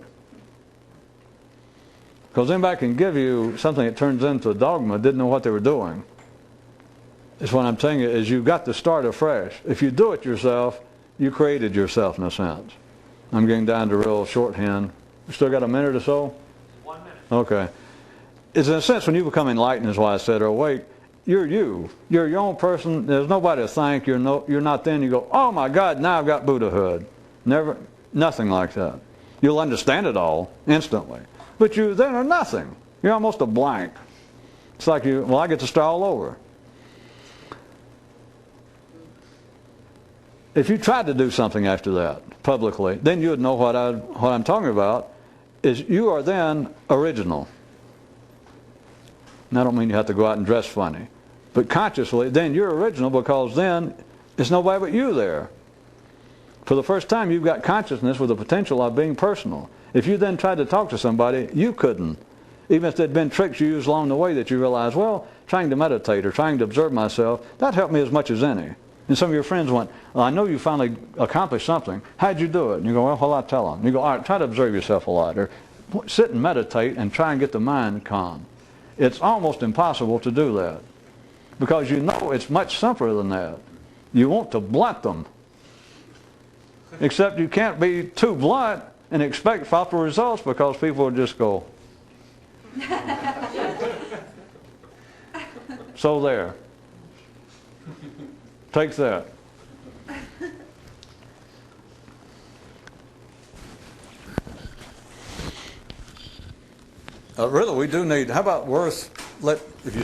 Because anybody can give you something that turns into a dogma, didn't know what they were doing. It's what I'm telling you, is you've got to start afresh. If you do it yourself, you created yourself in a sense. I'm getting down to real shorthand. You still got a minute or so? 1 minute. Okay. It's in a sense when you become enlightened, is why I said, or awake, you're you. You're your own person. There's nobody to thank. You're not then. You go, oh my God, now I've got Buddhahood. Never, nothing like that. You'll understand it all instantly. But you then are nothing. You're almost a blank. It's like I get to start all over. If you tried to do something after that, publicly, then you would know what I'm talking about, is you are then original. And I don't mean you have to go out and dress funny. But consciously, then you're original, because then it's nobody but you there. For the first time, you've got consciousness with the potential of being personal. If you then tried to talk to somebody, you couldn't. Even if there'd been tricks you used along the way that you realize, well, trying to meditate or trying to observe myself, that helped me as much as any. And some of your friends went, well, I know you finally accomplished something. How'd you do it? And you go, well, I'll tell them. And you go, all right, try to observe yourself a lot. Or sit and meditate and try and get the mind calm. It's almost impossible to do that, because you know it's much simpler than that. You want to blunt them. Except you can't be too blunt and expect proper results, because people will just go. So there. Take that. Really, we do need, how about if you